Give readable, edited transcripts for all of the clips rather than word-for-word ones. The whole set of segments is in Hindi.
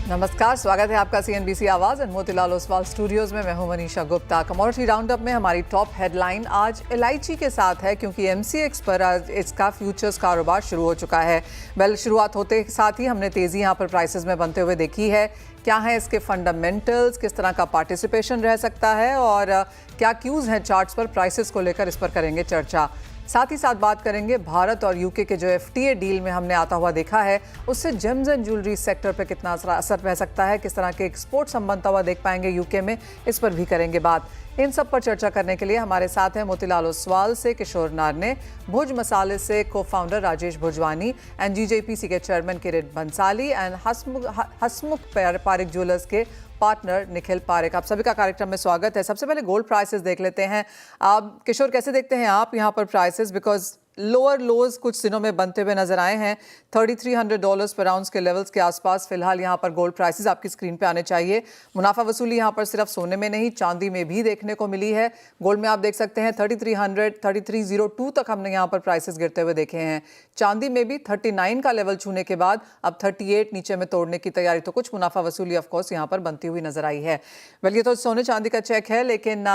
नमस्कार, स्वागत है आपका सीएनबीसी आवाज एंड मोतीलाल ओसवाल स्टूडियोज में। मैं हूं मनीषा गुप्ता। कमोडिटी राउंडअप में हमारी टॉप हेडलाइन आज इलायची के साथ है, क्योंकि एमसीएक्स पर आज इसका फ्यूचर्स कारोबार शुरू हो चुका है। शुरुआत होते के साथ ही हमने तेजी यहां पर प्राइसेस में बनते हुए देखी है। क्या है इसके फंडामेंटल्स, किस तरह का पार्टिसिपेशन रह सकता है और क्या क्यूज हैं चार्ट्स पर प्राइसेस को लेकर, इस पर करेंगे चर्चा। साथ ही साथ बात करेंगे भारत और यूके के जो एफटीए डील में हमने आता हुआ देखा है, उससे जेम्स एंड ज्वेलरी सेक्टर पर कितना असर रह सकता है, किस तरह के एक्सपोर्ट संबंधता हुआ देख पाएंगे यूके में, इस पर भी करेंगे बात। इन सब पर चर्चा करने के लिए हमारे साथ हैं मोतीलाल ओसवाल से किशोर नारने, भुज मसाले से को founder Rajesh Bhujwani and GJEPC के chairman Kirit Bansali and Hasmukh Parekh jewellers के पार्टनर निखिल पारेख। आप सभी का कार्यक्रम में स्वागत है। सबसे पहले गोल्ड प्राइसेस देख लेते हैं। आप किशोर, कैसे देखते हैं आप यहाँ पर प्राइसेस? बिकॉज लोअर लोज कुछ दिनों में बनते हुए नजर आए हैं। $3,300 पर आउंस के लेवल्स के आसपास फिलहाल यहाँ पर गोल्ड प्राइसेस आपकी स्क्रीन पे आने चाहिए। मुनाफा वसूली यहाँ पर सिर्फ सोने में नहीं, चांदी में भी देखने को मिली है। गोल्ड में आप देख सकते हैं 3300, 3302 तक हमने यहाँ पर प्राइसेस गिरते हुए देखे हैं। चांदी में भी 39 का लेवल छूने के बाद अब 38 नीचे में तोड़ने की तैयारी, तो कुछ मुनाफा वसूली ऑफकोर्स यहाँ पर बनती हुई नजर आई है। ये तो सोने चांदी का चेक है, लेकिन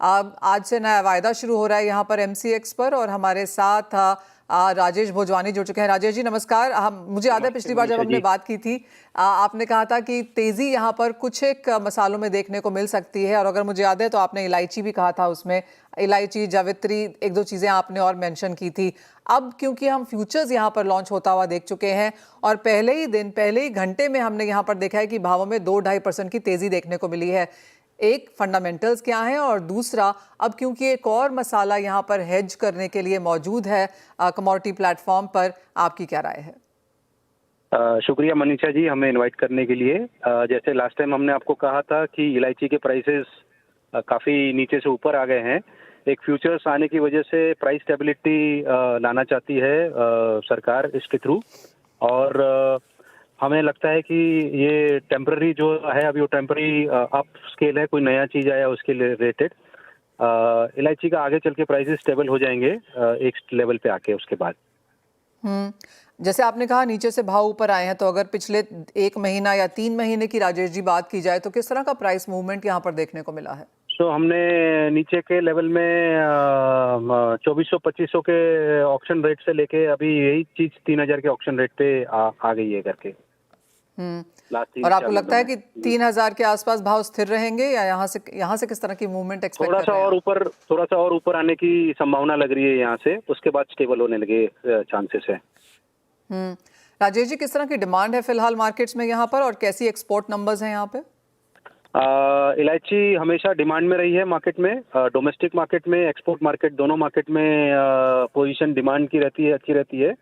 आज से नया वायदा शुरू हो रहा है यहाँ पर एमसीएक्स पर, और हमारे साथ राजेश भोजवानी जुड़ चुके हैं। राजेश जी नमस्कार। मुझे याद है पिछली बार जब हमने बात की थी, आपने कहा था कि तेजी यहाँ पर कुछ एक मसालों में देखने को मिल सकती है, और अगर मुझे याद है तो आपने इलायची भी कहा था, उसमें इलायची, जावित्री, एक दो चीज़ें आपने और मेंशन की थी। अब क्योंकि हम फ्यूचर्स यहाँ पर लॉन्च होता हुआ देख चुके हैं और पहले ही घंटे में हमने यहाँ पर देखा है कि भावों में 2-2.5% की तेजी देखने को मिली है। एक, फंडामेंटल्स क्या हैं, और दूसरा अब क्योंकि एक और मसाला यहाँ पर हेज करने के लिए मौजूद है कमोडिटी प्लेटफॉर्म पर, आपकी क्या राय है? शुक्रिया मनीषा जी हमें इनवाइट करने के लिए। जैसे लास्ट टाइम हमने आपको कहा था कि इलायची के प्राइसेस काफ़ी नीचे से ऊपर आ गए हैं। एक फ्यूचर्स आने की वजह से प्राइस स्टेबिलिटी लाना चाहती है सरकार इसके थ्रू, और हमें लगता है कि ये टेम्पररी जो है, अभी वो टेम्पररी अप स्केल है, कोई नया चीज़ आया उसके रिलेटेड। इलायची का आगे चल के प्राइसेस स्टेबल हो जाएंगे एक लेवल पे आके उसके बाद। जैसे आपने कहा नीचे से भाव ऊपर आए हैं, तो अगर पिछले 1 महीना या 3 महीने की राजेश जी बात की जाए तो किस तरह का प्राइस मूवमेंट यहाँ पर देखने को मिला है? तो हमने नीचे के लेवल में 2400-2500 के ऑक्शन रेट से लेके अभी यही चीज 3000 के ऑक्शन रेट पे आ गई है करके। और आपको लगता है कि 3000 के आसपास भाव स्थिर रहेंगे, या यहाँ से किस तरह की मूवमेंट एक्सपेक्ट कर रहे हैं? थोड़ा सा और ऊपर आने की संभावना लग रही है यहाँ से, उसके बाद स्टेबल होने लगे चांसेस है। राजेश जी, किस तरह की डिमांड है फिलहाल मार्केट्स में यहाँ पर, और कैसी एक्सपोर्ट नंबर्स हैं यहाँ पे? इलायची हमेशा डिमांड में रही है मार्केट में, डोमेस्टिक मार्केट में, एक्सपोर्ट मार्केट, दोनों मार्केट में पोजीशन डिमांड की रहती है, अच्छी रहती है।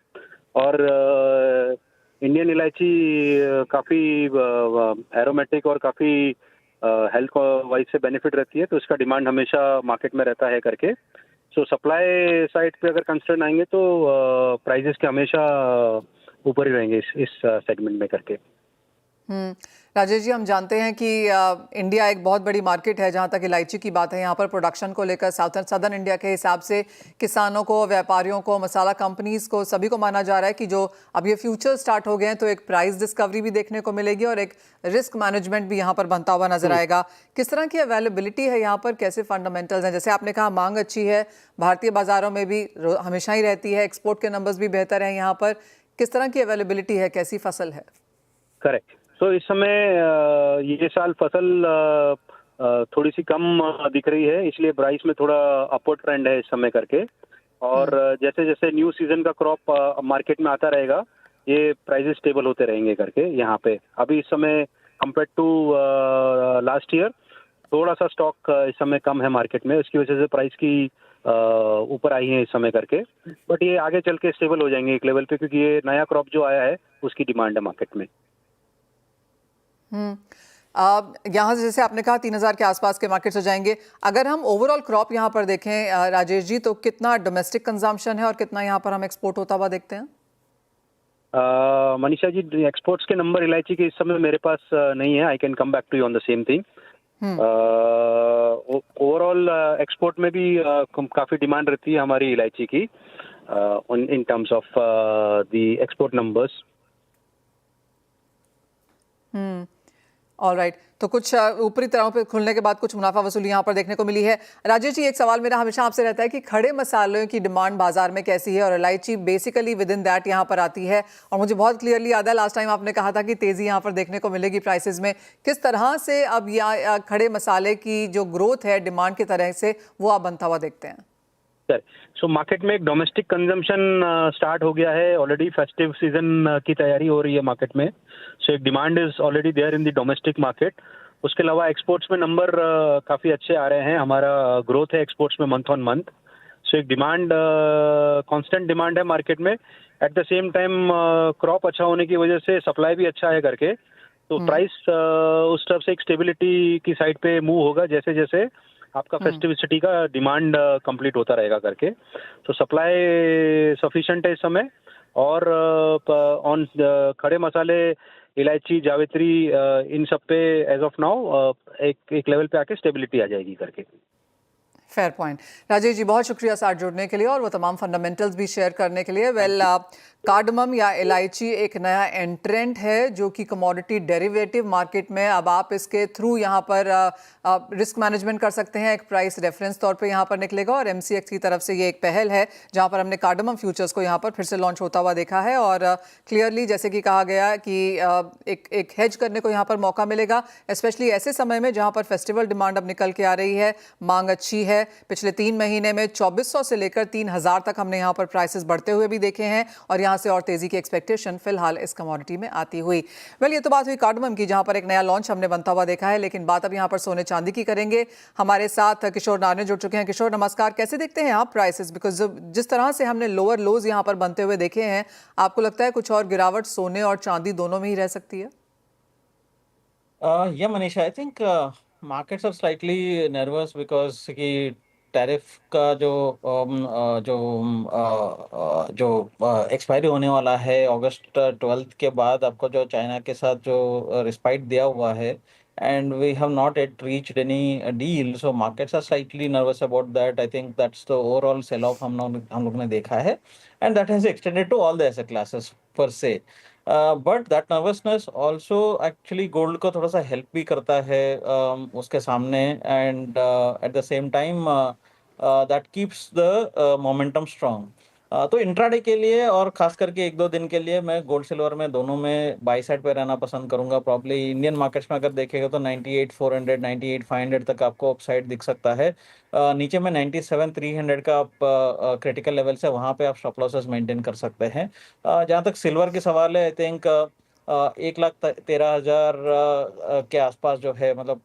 और इंडियन इलायची काफ़ी एरोमेटिक और काफ़ी हेल्थ वाइज से बेनिफिट रहती है, तो इसका डिमांड हमेशा मार्केट में रहता है करके। सो सप्लाई साइड पे अगर कंसर्न आएंगे तो प्राइजेस के हमेशा ऊपर ही रहेंगे इस सेगमेंट में करके। राजेश जी, हम जानते हैं कि इंडिया एक बहुत बड़ी मार्केट है जहां तक इलायची की बात है। यहाँ पर प्रोडक्शन को लेकर सदर्न इंडिया के हिसाब से किसानों को, व्यापारियों को, मसाला कंपनीज को, सभी को माना जा रहा है कि जो अब ये फ्यूचर स्टार्ट हो गए हैं तो एक प्राइस डिस्कवरी भी देखने को मिलेगी और एक रिस्क मैनेजमेंट भी यहाँ पर बनता हुआ नजर आएगा। किस तरह की अवेलेबिलिटी है यहाँ पर, कैसे फंडामेंटल्स हैं? जैसे आपने कहा मांग अच्छी है, भारतीय बाजारों में भी हमेशा ही रहती है, एक्सपोर्ट के नंबर्स भी बेहतर हैं यहाँ पर। किस तरह की अवेलेबिलिटी है, कैसी फसल है? करेक्ट। तो इस समय ये साल फसल थोड़ी सी कम दिख रही है, इसलिए प्राइस में थोड़ा अपवर्ड ट्रेंड है इस समय करके। और जैसे जैसे न्यू सीजन का क्रॉप मार्केट में आता रहेगा, ये प्राइसेस स्टेबल होते रहेंगे करके यहाँ पे। अभी इस समय कंपेयर टू लास्ट ईयर थोड़ा सा स्टॉक इस समय कम है मार्केट में, इसकी वजह से प्राइस की ऊपर आई है इस समय करके। बट ये आगे चल के स्टेबल हो जाएंगे एक लेवल पे, क्योंकि ये नया क्रॉप जो आया है उसकी डिमांड है मार्केट में। यहाँ से जैसे आपने कहा 3000 के आसपास के मार्केट हो जाएंगे। अगर हम ओवरऑल क्रॉप यहाँ पर देखें राजेश जी, तो कितना डोमेस्टिक कंजम्पशन है और कितना यहाँ पर हम एक्सपोर्ट होता हुआ देखते हैं? मनीषा जी, एक्सपोर्ट्स के नंबर इलायची के इस समय मेरे पास नहीं है। I can come back to you on the same thing. Overall export में भी काफ़ी डिमांड रहती है हमारी इलायची की in terms of the export numbers. Hmm. All right, तो कुछ ऊपरी तरह पे खुलने के बाद कुछ मुनाफा वसूली यहाँ पर देखने को मिली है। राजेश जी, एक सवाल मेरा हमेशा आपसे रहता है कि खड़े मसालों की डिमांड बाजार में कैसी है, और इलायची बेसिकली विद इन दैट यहाँ पर आती है। और मुझे बहुत क्लियरली याद है लास्ट टाइम आपने कहा था कि तेजी यहाँ पर देखने को मिलेगी प्राइसेस में। किस तरह से अब यहाँ खड़े मसाले की जो ग्रोथ है डिमांड की तरह से, वो आप बनता हुआ देखते हैं? सो मार्केट में एक डोमेस्टिक कंजम्पशन स्टार्ट हो गया है ऑलरेडी। फेस्टिव सीजन की तैयारी हो रही है मार्केट में। सो एक demand is already there in the domestic market. उसके अलावा एक्सपोर्ट्स में नंबर काफ़ी अच्छे आ रहे हैं। हमारा ग्रोथ है एक्सपोर्ट्स में मंथ ऑन मंथ। सो एक डिमांड कांस्टेंट डिमांड है मार्केट में। At the same time crop अच्छा होने की वजह से सप्लाई भी अच्छा है करके, तो प्राइस उस तरफ से एक स्टेबिलिटी की साइड पे मूव होगा जैसे जैसे आपका फेस्टिविटी का डिमांड कंप्लीट होता रहेगा करके। तो सप्लाई सफिशिएंट है इस समय। और ऑन खड़े मसाले, इलायची, जावित्री, इन सब पे एज ऑफ नाउ एक लेवल पे आके स्टेबिलिटी आ जाएगी करके। Fair point. राजेश जी, बहुत शुक्रिया साथ जुड़ने के लिए और वो तमाम फंडामेंटल्स भी शेयर करने के लिए। वेल, कार्डमम या इलायची एक नया एंट्रेंट है जो कि कमोडिटी डेरिवेटिव मार्केट में, अब आप इसके थ्रू यहाँ पर रिस्क मैनेजमेंट कर सकते हैं। एक प्राइस रेफरेंस तौर पे यहाँ पर निकलेगा, और एमसीएक्स की तरफ से ये एक पहल है जहाँ पर हमने कार्डमम फ्यूचर्स को यहाँ पर फिर से लॉन्च होता हुआ देखा है। और क्लियरली जैसे कि कहा गया कि एक हेज करने को यहाँ पर मौका मिलेगा, स्पेशली ऐसे समय में जहाँ पर फेस्टिवल डिमांड अब निकल के आ रही है, मांग अच्छी है। पिछले 3 महीने में 2400 से लेकर 3000 तक हमने यहाँ पर प्राइसेस बढ़ते हुए भी देखे हैं, और यहाँ से और तेजी की एक्सपेक्टेशन फिलहाल इस कमोडिटी में आती हुई। वेल, ये तो बात हुई कार्डमम की जहाँ पर एक नया लॉन्च हमने बनता हुआ देखा है, लेकिन बात अब यहाँ पर सोने चांदी की करेंगे। हमारे साथ किशोर नारने जुड़ चुके हैं। किशोर, नमस्कार। कैसे देखते हैं आप प्राइसेस? बिकॉज जिस तरह से हमने लोअर लोज यहाँ पर बनते हुए देखे हैं, आपको लगता है कुछ और गिरावट सोने और चांदी दोनों में ही रह सकती है? Yeah, Manisha, I think markets are slightly nervous because कि टैरिफ का जो एक्सपायरी होने वाला है अगस्त 12 के बाद, आपको जो चाइना के साथ जो रिस्पाइट दिया हुआ है, and we have not yet reached any deal, so markets are slightly nervous about that. I think that's the overall sell off हम लोग ने देखा है, and that has extended to all the asset classes per se. But that nervousness also actually gold को थोड़ा सा हेल्प भी करता है उसके सामने, and eight the same time that keeps the momentum strong. तो इंट्राडे के लिए और खास करके 1-2 दिन के लिए मैं गोल्ड सिल्वर में दोनों में बाई साइड पे रहना पसंद करूंगा। प्रॉब्ली इंडियन मार्केट्स में अगर देखेगा तो 98,400 98,500 तक आपको अपसाइड दिख सकता है। नीचे में 97,300 का आप क्रिटिकल लेवल से वहां पे आप स्टॉप लॉसेस मेंटेन कर सकते हैं। जहाँ तक सिल्वर की सवाल है, आई थिंक 1,13,000 के आसपास जो है, मतलब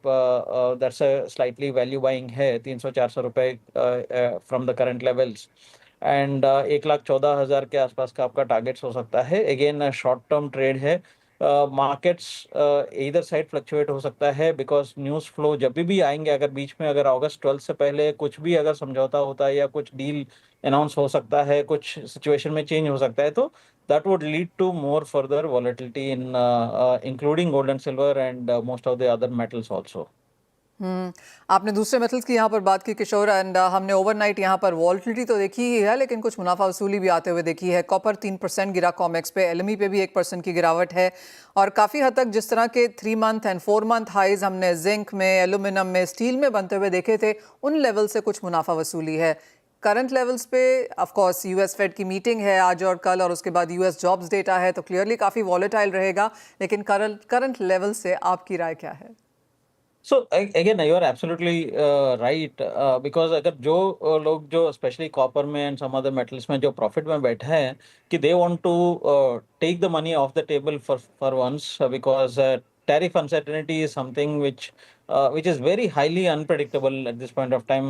दैट्स स्लाइटली वैल्यू बाइंग है, 300-400 रुपए from the current levels, and 1,14,000 के आसपास का आपका टारगेट्स हो सकता है। अगेन शॉर्ट टर्म ट्रेड है। मार्केट्स इधर साइड फ्लक्चुएट हो सकता है बिकॉज न्यूज़ फ्लो जब भी आएंगे, अगर बीच में अगर अगस्त 12 से पहले कुछ भी अगर समझौता होता है या कुछ डील अनाउंस हो सकता है, कुछ सिचुएशन में चेंज हो सकता है, तो that would lead to more further volatility in including gold and silver and most of the other metals also. आपने दूसरे मेटल्स की यहाँ पर बात की किशोर, एंड हमने ओवरनाइट यहाँ पर वॉल्टिलिटी तो देखी ही है, लेकिन कुछ मुनाफा वसूली भी आते हुए देखी है। कॉपर 3% गिरा कॉमेक्स पे, एलएमई पे भी 1% की गिरावट है, और काफ़ी हद तक जिस तरह के 3 मंथ एंड 4 मंथ हाइज हमने जिंक में, एल्यूमिनियम में, स्टील में बनते हुए देखे थे, उन लेवल से कुछ मुनाफा वसूली है। करंट लेवल्स पे ऑफ कोर्स यूएस फेड की मीटिंग है आज और कल, और उसके बाद यूएस जॉब्स डेटा है, तो क्लियरली काफ़ी वॉलेटाइल रहेगा, लेकिन करंट लेवल से आपकी राय क्या है? So again, you are absolutely right, because अगर जो लोग जो स्पेशली कॉपर में एंड सम अदर मेटल्स में जो प्रॉफिट में बैठे हैं, कि they want to take the money off the table for once, because tariff uncertainty is something which is very highly unpredictable at this point of time.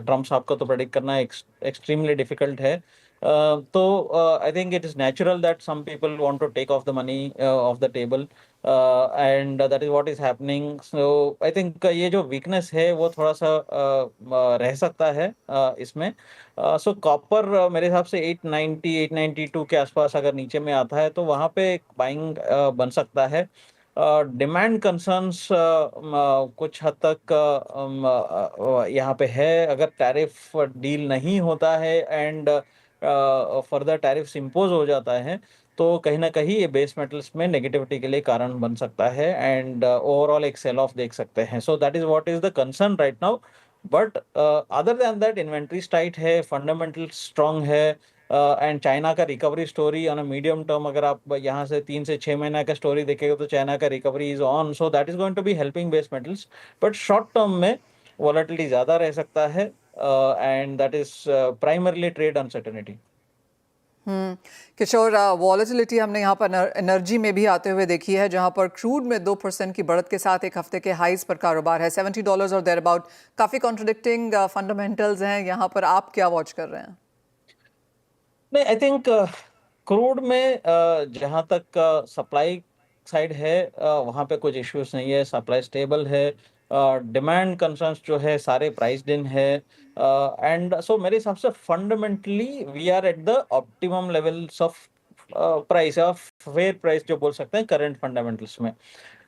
Trump साहब को तो predict करना extremely difficult है. So I think it is natural that some people want to take off the money off the table, and that is what is happening. So I think ये जो weakness है वो थोड़ा सा रह सकता है इसमें। सो कॉपर मेरे हिसाब से 890 892 के आसपास अगर नीचे में आता है तो वहाँ पे एक बाइंग बन सकता है। डिमांड कंसर्न्स कुछ हद तक यहाँ पे है। अगर टैरिफ डील नहीं होता है एंड फर्दर टैरिफ्स इम्पोज हो जाता है, तो कहीं ना कहीं ये बेस मेटल्स में नेगेटिविटी के लिए कारण बन सकता है एंड ओवरऑल एक सेल ऑफ देख सकते हैं. सो that is what is the concern right now. But other than that inventories tight है, फंडामेंटल स्ट्रांग है एंड चाइना का recovery story on a medium term, अगर आप यहाँ से 3 से 6 महीना का स्टोरी देखेगा तो चाइना का recovery is on. So that is going to be helping base metals. But short term में वॉलेटिलिटी ज़्यादा रह सकता है and that is primarily trade uncertainty. Kishore, volatility हमने यहाँ पर एनर्जी में भी आते हुए देखी है, जहाँ पर क्रूड में 2% की बढ़त के साथ एक हफ्ते के हाइज पर कारोबार है, $70 और देयर अबाउट. काफ़ी कॉन्ट्रडिक्टिंग फंडामेंटल्स हैं यहाँ पर. आप क्या वॉच कर रहे हैं? नहीं, आई थिंक क्रूड में जहाँ तक सप्लाई साइड है वहाँ पे कुछ इश्यूज नहीं है, सप्लाई स्टेबल है. डिमांड कंसर्न्स जो है सारे प्राइस्ड इन है एंड सो मेरे हिसाब से fundamentally we are at the optimum levels of price या फेयर प्राइस जो बोल सकते हैं करंट फंडामेंटल्स में.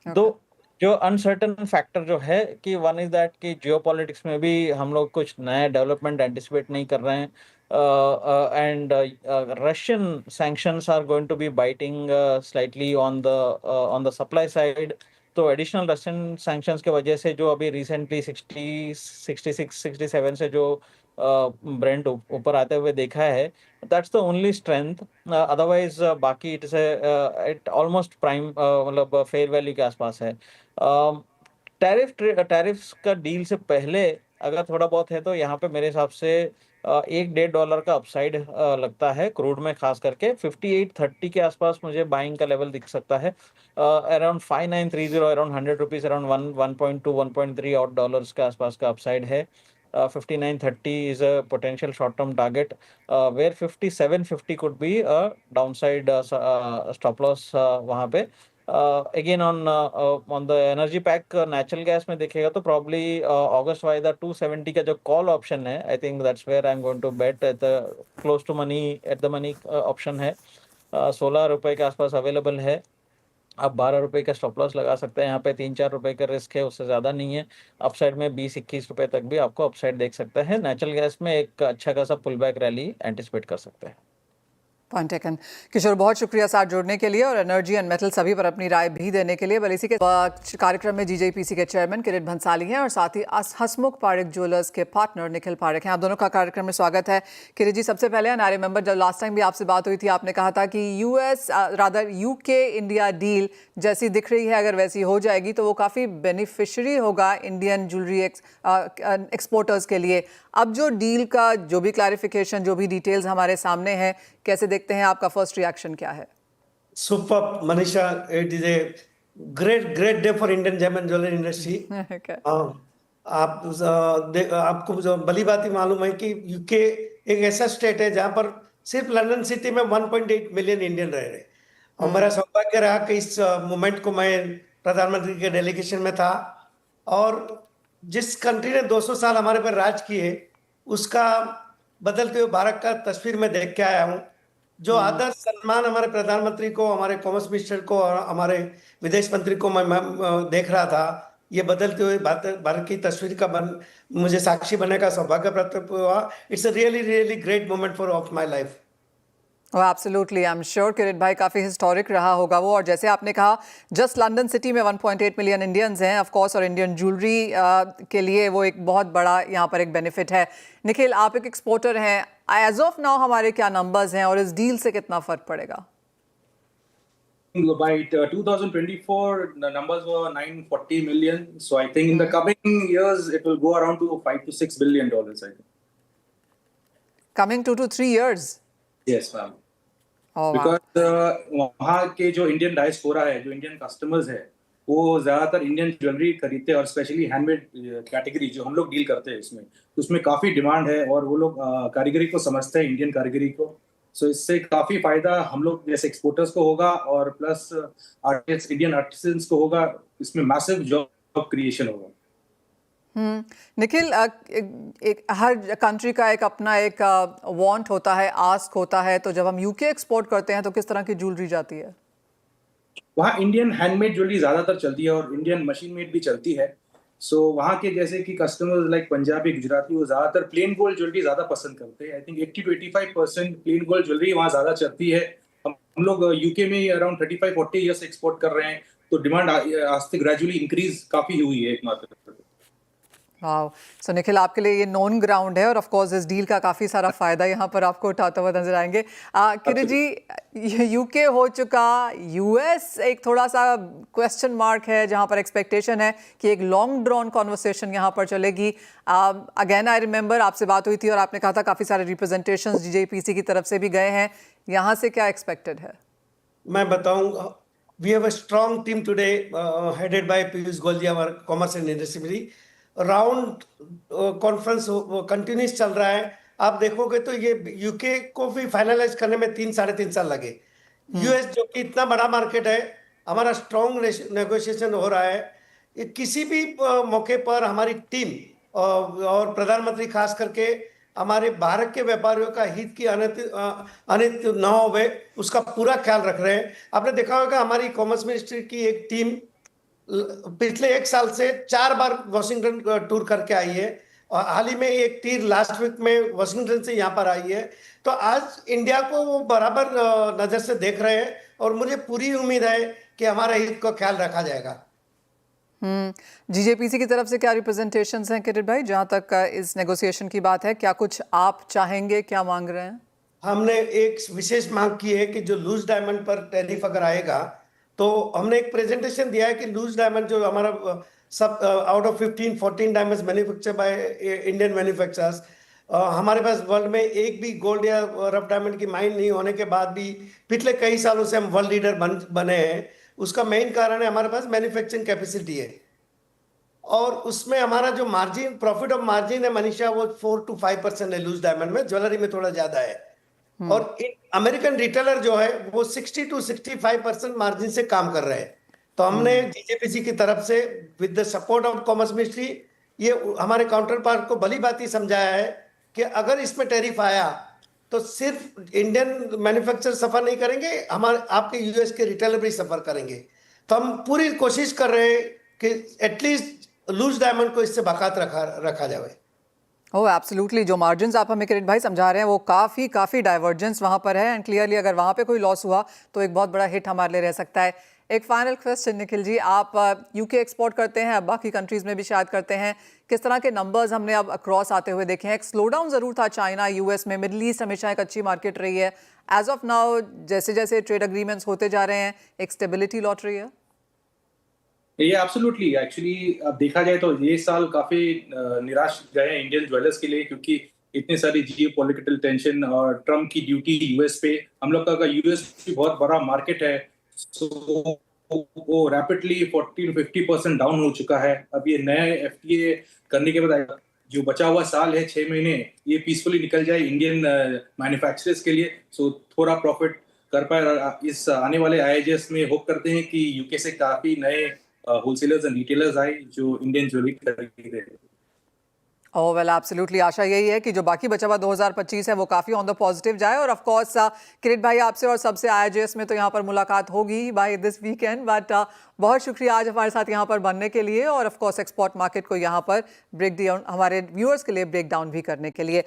दो जो अनसर्टन फैक्टर जो है कि वन इज दैट कि जियोपॉलिटिक्स में भी हम लोग कुछ नया डेवलपमेंट एंटिसिपेट नहीं कर रहे हैं and Russian sanctions are going to be biting slightly on the supply side. तो एडिशनल रशियन सैंक्शंस के वजह से जो अभी रिसेंटली 66 से जो ब्रेंट ऊपर आते हुए देखा है, that's the only strength. Otherwise बाकी इट ऑलमोस्ट प्राइम मतलब फेयर वैल्यू के आसपास है. टैरिफ्स का डील से पहले अगर थोड़ा बहुत है तो यहाँ पे मेरे हिसाब से $1-1.5 का अपसाइड लगता है क्रूड में, खास करके 58.30 के आसपास मुझे बाइंग का लेवल दिख सकता है. अराउंड 5930, अराउंड ₹100, अराउंड 1.2-1.3 और डॉलर्स के आसपास का अपसाइड है. 5930 is a potential short term target where 5750 could be a downside stop loss वहाँ पे. Again on the energy pack natural gas में देखेगा तो probably August वाइदा 270 का जो call option है, I think that's where I'm going to bet at the close to money at the money option है. 16 रुपए के आसपास अवेलेबल है. आप 12 रुपए का स्टॉप लॉस लगा सकते हैं. यहाँ पे 3-4 रुपए का रिस्क है, उससे ज़्यादा नहीं है. अपसाइड में 20-21 रुपए तक भी आपको अपसाइड देख सकते हैं. नेचुरल गैस में एक अच्छा खासा पुल बैक रैली एंटिसिपेट कर सकते हैं. Point taken. किशोर, बहुत शुक्रिया साथ जुड़ने के लिए और एनर्जी एंड मेटल सभी पर अपनी राय भी देने के लिए. बल इसी के कार्यक्रम में जीजेपीसी के चेयरमैन किरीट भंसाली हैं और साथ ही हसमुख पारेख ज्वेलर्स के पार्टनर निखिल पारेख हैं. आप दोनों का कार्यक्रम में स्वागत है. किरीट जी, सबसे पहले एनआरए मेंबर, जब लास्ट टाइम भी आपसे बात हुई थी आपने कहा था कि यूके इंडिया डील जैसी दिख रही है, अगर वैसी हो जाएगी तो वो काफ़ी बेनिफिशियरी होगा इंडियन ज्वेलरी एक्सपोर्टर्स के लिए. अब जो डील का जो भी क्लैरिफिकेशन, जो भी डिटेल्स हमारे सामने हैं, कैसे देखते हैं? आपका फर्स्ट रिएक्शन क्या है? Super Manisha, it is a great day for Indian diamond jewellery industry. आपको जो भली बात ही मालूम है कि यूके एक ऐसा स्टेट है जहां पर सिर्फ लंदन सिटी में 1.8 मिलियन इंडियन रह रहे. और मेरा सौभाग्य रहा कि इस मूवमेंट को मैं प्रधानमंत्री के डेलीगेशन में था और जिस कंट्री ने 200 साल हमारे पर राज किए उसका बदलते हुए भारत का तस्वीर में देख के आया हूँ. जो आदर सम्मान हमारे प्रधानमंत्री को, हमारे कॉमर्स मिनिस्टर को और हमारे विदेश मंत्री को मैं देख रहा था, ये बदलते हुए भारत की तस्वीर का मुझे साक्षी बनने का सौभाग्य प्राप्त हुआ. It's a really great moment for of my life. Absolutely, I am sure Kirit भाई, काफ़ी हिस्टोरिक रहा होगा वो. और जैसे आपने कहा, जस्ट लंदन सिटी में 1.8 मिलियन इंडियंस हैं ऑफ कोर्स, और इंडियन ज्वेलरी के लिए वो एक बहुत बड़ा यहाँ पर एक बेनिफिट है. निखिल, आप एक एक्सपोर्टर हैं, एज ऑफ नाउ हमारे क्या नंबर्स हैं और इस डील से कितना फ़र्क पड़ेगा? By 2024, the numbers were 940 million. So I think in the coming years, it will go around to $5 to $6 billion. I think. Coming 2 to 3 years. Yes, ma'am. Oh, Because वहाँ के जो इंडियन डायस्पोरा है, जो इंडियन कस्टमर्स है, वो ज्यादातर इंडियन ज्वेलरी खरीदते हैं और स्पेशली हैंडमेड कैटेगरी जो हम लोग डील करते हैं उसमें काफी डिमांड है और वो लोग कारीगरी को समझते हैं, इंडियन कारीगरी को. सो इससे काफी फायदा हम लोग जैसे एक्सपोर्टर्स को होगा और प्लस इंडियन आर्टिसंस को होगा. इसमें मैसिव जॉब क्रिएशन होगा. निखिल, हर कंट्री का एक अपना एक वांट होता है, आस्क होता है. तो जब हम यूके एक्सपोर्ट करते हैं तो किस तरह की ज्वेलरी जाती है? वहाँ इंडियन हैंडमेड ज्वेलरी ज्यादातर चलती है और इंडियन मशीन मेड भी चलती है. सो वहाँ के जैसे कि कस्टमर्स लाइक पंजाबी, गुजराती, वो ज्यादातर प्लेन गोल्ड ज्वेलरी ज्यादा पसंद करते हैं. I think 80 to 85% plane gold jewellery वहाँ ज्यादा चलती है. हम लोग यूके में अराउंड 35-40 ईयर्स एक्सपोर्ट कर रहे हैं, तो डिमांड आज से ग्रेजुअली इंक्रीज काफी हुई है एकमात्र। वाह। सो निखिल, आपके लिए ये नॉन ग्राउंड है और ऑफ कोर्स इस डील का काफ़ी सारा फायदा यहाँ पर आपको उठाता हुआ नजर आएंगे। किरण जी, यूके हो चुका, यूएस एक थोड़ा सा क्वेश्चन मार्क है, जहाँ पर एक्सपेक्टेशन है कि एक लॉन्ग ड्रॉन कॉन्वर्सेशन यहाँ पर चलेगी। अगेन आई रिमेंबर आपसे बात हुई थी और आपने कहा था काफ़ी सारे रिप्रेजेंटेशन जीजेपीसी की तरफ से भी गए हैं। यहाँ से क्या एक्सपेक्टेड है? मैं बताऊं, we have a strong team today headed by Piyush Goyaliya, our commerce and industry. Round conference continuous चल रहा है। आप देखोगे तो ये यूके को भी फाइनलाइज करने में 3-3.5 साल लगे। यूएस जो कि इतना बड़ा मार्केट है, हमारा स्ट्रॉन्ग नेगोशिएशन हो रहा है। ये किसी भी मौके पर हमारी टीम और प्रधानमंत्री खास करके हमारे भारत के व्यापारियों का हित की अनित न होवे, उसका पूरा ख्याल रख रहे हैं। आपने देखा होगा हमारी कॉमर्स मिनिस्ट्री की एक टीम पिछले 1 साल से 4 बार वॉशिंगटन टूर करके आई है और हाल ही में एक टीम लास्ट वीक में वॉशिंगटन से यहाँ पर आई है। तो आज इंडिया को वो बराबर नजर से देख रहे हैं और मुझे पूरी उम्मीद है कि हमारा हित का ख्याल रखा जाएगा। जीजेपीसी की तरफ से क्या रिप्रेजेंटेशंस हैं किरण भाई, जहां तक इस नेगोशिएशन की बात है? क्या कुछ आप चाहेंगे, क्या मांग रहे हैं? हमने एक विशेष मांग की है कि जो लूज डायमंड पर टैरिफ अगर आएगा, तो हमने एक प्रेजेंटेशन दिया है कि लूज डायमंड जो हमारा सब out of 15-14 diamonds manufacture by Indian manufacturers, हमारे पास वर्ल्ड में एक भी गोल्ड या रफ डायमंड की माइन नहीं होने के बाद भी पिछले कई सालों से हम वर्ल्ड लीडर बने हैं। उसका मेन कारण है हमारे पास मैन्युफैक्चरिंग कैपेसिटी है और उसमें हमारा जो मार्जिन, प्रॉफिट ऑफ मार्जिन है मनीषा, वो 4-5% है लूज डायमंड में, ज्वेलरी में थोड़ा ज्यादा है। और अमेरिकन रिटेलर जो है वो 60-65% मार्जिन से काम कर रहे हैं। तो हमने जीजेपीसी की तरफ से with the support of commerce ministry ये हमारे काउंटर पार्ट को भली बात ही समझाया है कि अगर इसमें टैरिफ आया तो सिर्फ इंडियन मैन्युफैक्चरर सफर नहीं करेंगे, हमारे आपके यूएस के रिटेलर भी सफर करेंगे। तो हम पूरी कोशिश कर रहे हैं कि एटलीस्ट लूज डायमंड को इससे बाकात रखा जाए। ओह एब्सोल्युटली, जो मार्जिन्स आप हमें किरण भाई समझा रहे हैं वो काफ़ी डाइवर्जेंस वहाँ पर है एंड क्लियरली अगर वहाँ पे कोई लॉस हुआ तो एक बहुत बड़ा हिट हमारे लिए रह सकता है। एक फाइनल क्वेश्चन निखिल जी, आप यूके एक्सपोर्ट करते हैं, अब बाकी कंट्रीज़ में भी शायद करते हैं, किस तरह के नंबर्स हमने अब अक्रॉस आते हुए देखे हैं? एक स्लो डाउन ज़रूर था चाइना, यूएस में, मिडल ईस्ट हमेशा एक अच्छी मार्केट रही है। एज ऑफ नाउ जैसे जैसे ट्रेड अग्रीमेंट्स होते जा रहे हैं, एक स्टेबिलिटी लौट रही है। ये एब्सोल्युटली, एक्चुअली अब देखा जाए तो ये साल काफी निराश गए हैं इंडियन ज्वेलर्स के लिए, क्योंकि इतनी सारी जियोपॉलिटिकल टेंशन और ट्रम्प की ड्यूटी यूएस पे। हम लोग का यूएस भी बहुत बड़ा मार्केट है, सो वो रैपिडली 40-50% डाउन हो चुका है। अब ये नए एफटीए करने के बाद जो बचा हुआ साल है 6 महीने, ये पीसफुली निकल जाए इंडियन मैन्युफैक्चरर्स के लिए, सो थोड़ा प्रॉफिट कर पाए। इस आने वाले आईएजीएस में होप करते हैं कि यूके से काफी नए होलसेलर्स एंड रिटेलर्स आए जो इंडियन ज्वेलरी खरीदे। ओह वेल, एब्सोल्युटली, आशा यही है कि जो बाकी बचा हुआ 2025 है वो काफ़ी ऑन द पॉजिटिव जाए। और ऑफ कोर्स किरण भाई, आपसे और सबसे आईएजीएस में तो यहाँ पर मुलाकात होगी बाय दिस वीकेंड, बट बहुत शुक्रिया आज हमारे साथ यहाँ पर बनने के लिए और ऑफ कोर्स एक्सपोर्ट मार्केट को यहाँ पर ब्रेक डाउन, हमारे व्यूअर्स के लिए ब्रेक डाउन भी करने के लिए।